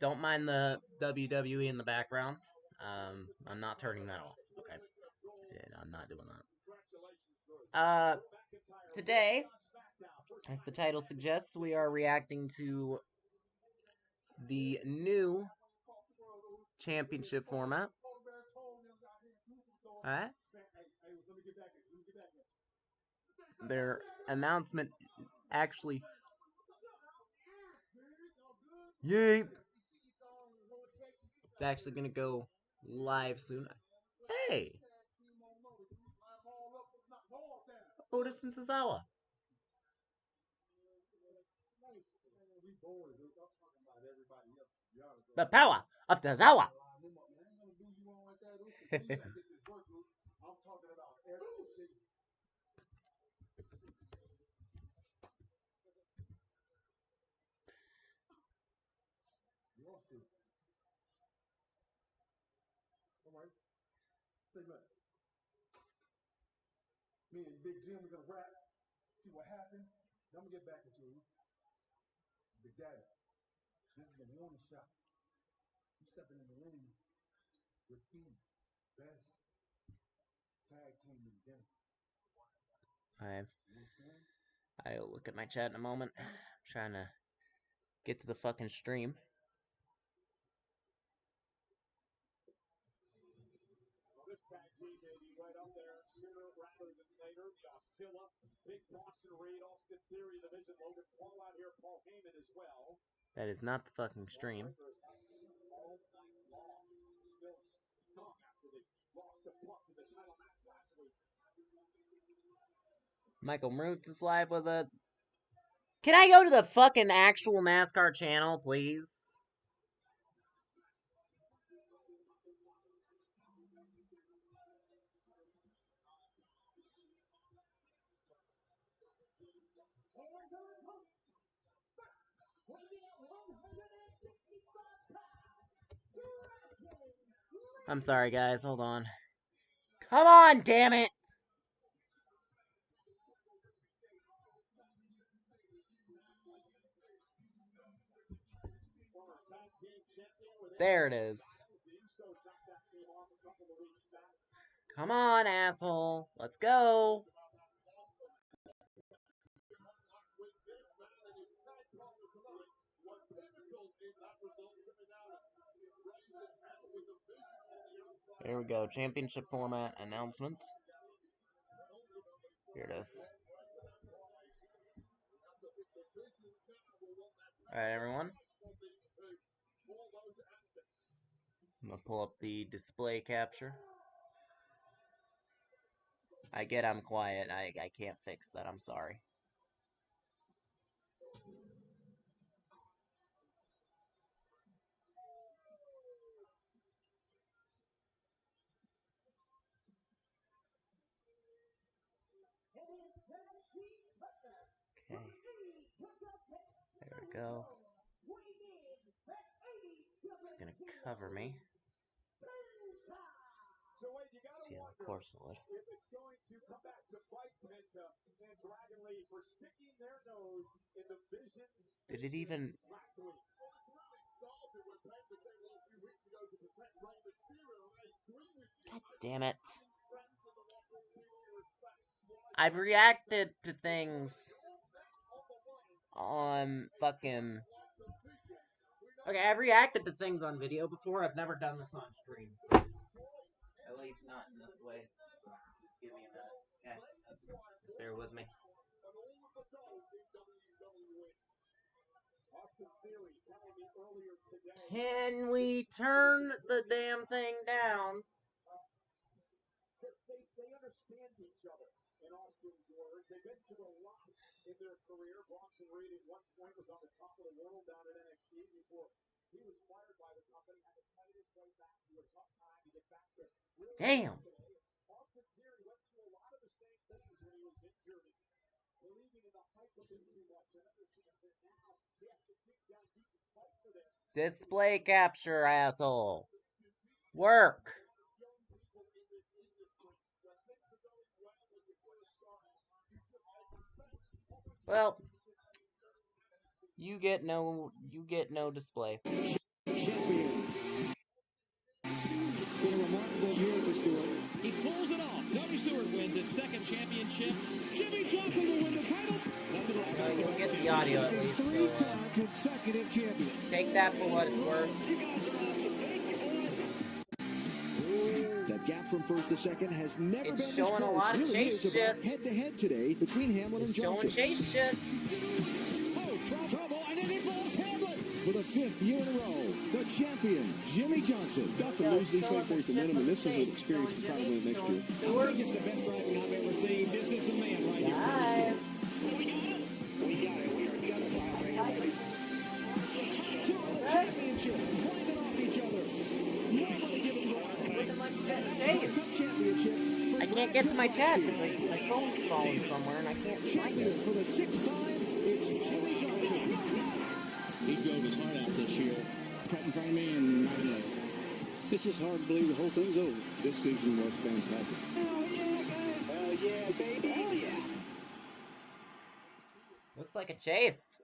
Don't mind the WWE in the background. I'm not turning that off. Okay. Yeah, I'm not doing that. Today, as the title suggests, we are reacting to the new championship format. Alright? Their announcement is actually. Yeep! It's actually gonna go live soon. Hey! Otis and Tozawa. The power of Tozawa! I'll look at my chat in a moment. I'm trying to get to the fucking stream. That is not the fucking stream. Michael Roots is live with a. Can I go to the fucking actual NASCAR channel, please? I'm sorry, guys. Hold on. Come on, damn it! There it is. Come on, asshole. Let's go. Here we go. Championship format announcement. Here it is. Alright, everyone. I'm gonna pull up the display capture. I get I'm quiet. I can't fix that. I'm sorry. Okay. There we go. It's gonna cover me. Yeah, of course it would. Did it even... God damn it. I've reacted to things on fucking... Okay, I've reacted to things on video before. I've never done this on stream. So. At least not in this way. Just give me a minute. Okay. Just bear with me. Can we turn the damn thing down? Damn. Display capture, asshole. Work. Well, You get no display. Champion. Been a remarkable year for Stewart. He pulls it off. Tony Stewart wins his second championship. Jimmy Johnson will win the title. You'll get the audio at least. Three-time consecutive champion. Take that for what it's worth. That gap from first to second has never been this close. Showing a lot of really chase is shit. about head-to-head today between Hamlin and Johnson. Showing chase shit. Oh, trouble, and it involves Hamlin. For the fifth year in a row, the champion, Jimmy Johnson. Got to lose these races with momentum, and this is an experience to try to win next year. I think it's the best driving I've ever seen. This is the man right here. We got it. We are justified. Championship, flying off each other. Nobody giving championship. I can't get to my chat because my phone's falling somewhere and I can't find it. For the sixth time, it's Jimmy Johnson. He drove his heart out this year. Cut in front of me and not enough. It's just hard to believe the whole thing's over. This season was fantastic. Hell yeah, baby. Yeah. Looks like a chase.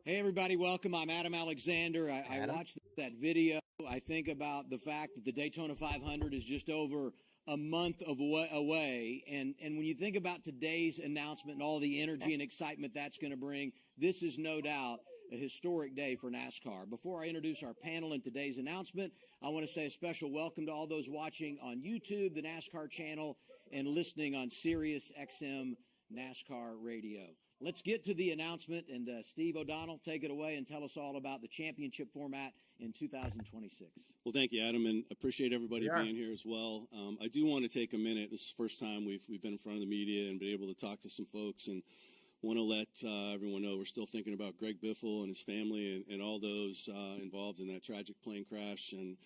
Hey everybody, welcome. I'm Adam Alexander. I watched that video. I think about the fact that the Daytona 500 is just over a month away. And when you think about today's announcement and all the energy and excitement that's going to bring, this is no doubt a historic day for NASCAR. Before I introduce our panel and today's announcement, I want to say a special welcome to all those watching on YouTube, the NASCAR channel, and listening on Sirius XM NASCAR Radio. Let's get to the announcement, and Steve O'Donnell, take it away and tell us all about the championship format in 2026. Well, thank you, Adam, and appreciate everybody being here as well. I do want to take a minute. This is the first time we've been in front of the media and been able to talk to some folks, and want to let everyone know we're still thinking about Greg Biffle and his family and all those involved in that tragic plane crash, and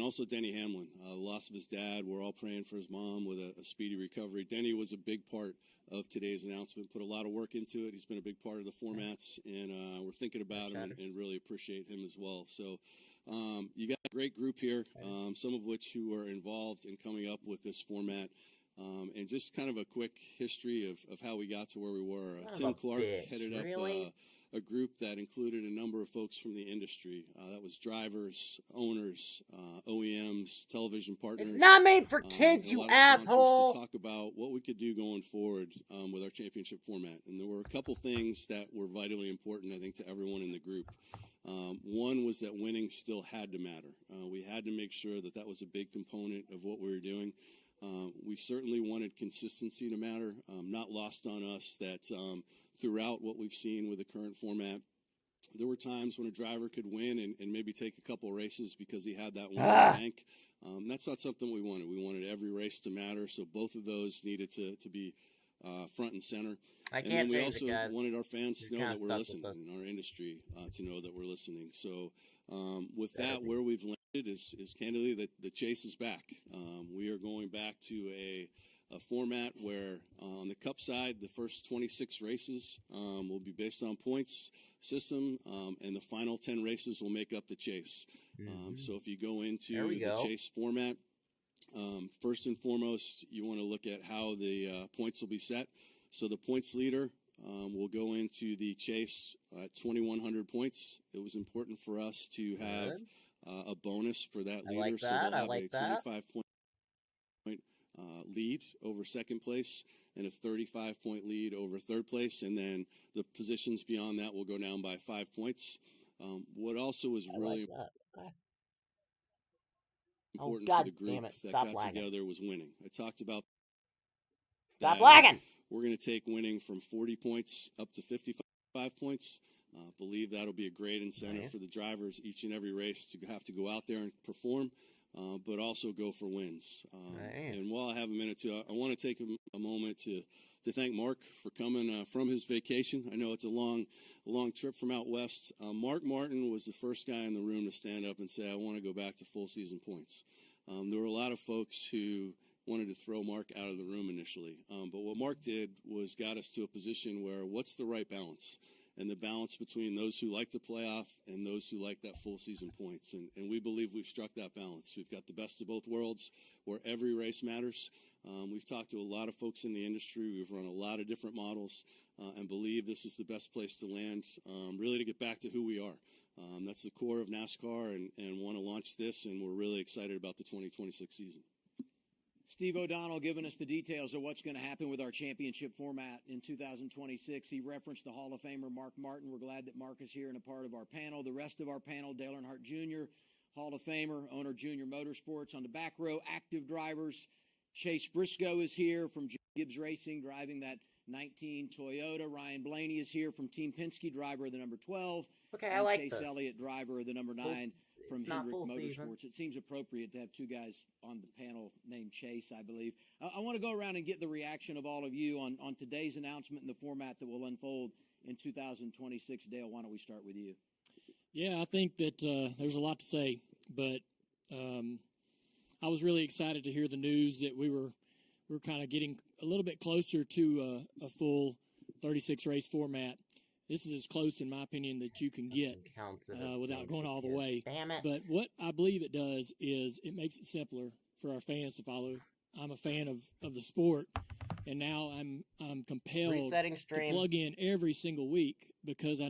also Denny Hamlin, the loss of his dad. We're all praying for his mom with a speedy recovery. Denny was a big part of today's announcement, put a lot of work into it. He's been a big part of the formats, and we're thinking about him and really appreciate him as well. So you got a great group here, some of which who are involved in coming up with this format. And just kind of a quick history of how we got to where we were. Tim Clark headed up a group that included a number of folks from the industry. That was drivers, owners, OEMs, television partners. It's not made for kids, you asshole! To talk about what we could do going forward with our championship format. And there were a couple things that were vitally important, I think, to everyone in the group. One was that winning still had to matter. We had to make sure that that was a big component of what we were doing. We certainly wanted consistency to matter. Not lost on us that throughout what we've seen with the current format, there were times when a driver could win and maybe take a couple races because he had that one in the bank. That's not something we wanted. We wanted every race to matter, so both of those needed to be front and center. And then we also wanted our fans to know that we're listening, and our industry to know that we're listening. So with that, where we've landed is candidly that the chase is back. We are going back to a format where on the Cup side, the first 26 races will be based on points system, and the final 10 races will make up the chase. So if you go into the chase format, first and foremost, you want to look at how the points will be set. So the points leader will go into the chase at 2,100 points. It was important for us to have a bonus for that leader, so they'll have a 25-point lead over second place and a 35-point lead over third place, and then the positions beyond that will go down by 5 points. What also was really important for the group that got together was winning. I talked about Stop lagging! We're going to take winning from 40 points up to 55 points. Believe that'll be a great incentive for the drivers each and every race to have to go out there and perform, but also go for wins. And while I have a minute to, I want to take a moment to thank Mark for coming from his vacation. I know it's a long trip from out west. Mark Martin was the first guy in the room to stand up and say, I want to go back to full season points. There were a lot of folks who wanted to throw Mark out of the room initially. But what Mark did was got us to a position where what's the right balance? and the balance between those who like the playoff and those who like that full season points. And we believe we've struck that balance. We've got the best of both worlds where every race matters. We've talked to a lot of folks in the industry. We've run a lot of different models and believe this is the best place to land, really to get back to who we are. That's the core of NASCAR, and want to launch this, and we're really excited about the 2026 season. Steve O'Donnell giving us the details of what's going to happen with our championship format in 2026. He referenced the Hall of Famer Mark Martin. We're glad that Mark is here and a part of our panel. The rest of our panel, Dale Earnhardt Jr., Hall of Famer, owner Junior Motorsports. On the back row, active drivers. Chase Briscoe is here from Gibbs Racing, driving that 19 Toyota. Ryan Blaney is here from Team Penske, driver of the number 12. Okay, I like Chase this. Elliott, driver of the number 9 from not Hendrick full Motorsports. season. It seems appropriate to have two guys on the panel named Chase, I believe. I want to go around and get the reaction of all of you on today's announcement and the format that will unfold in 2026. Dale, why don't we start with you? Yeah, I think that there's a lot to say, but I was really excited to hear the news that we're kind of getting a little bit closer to a full 36 race format. This is as close, in my opinion, that you can get without going all the way. Damn it. But what I believe it does is it makes it simpler for our fans to follow. I'm a fan of the sport, and now I'm compelled to plug in every single week because I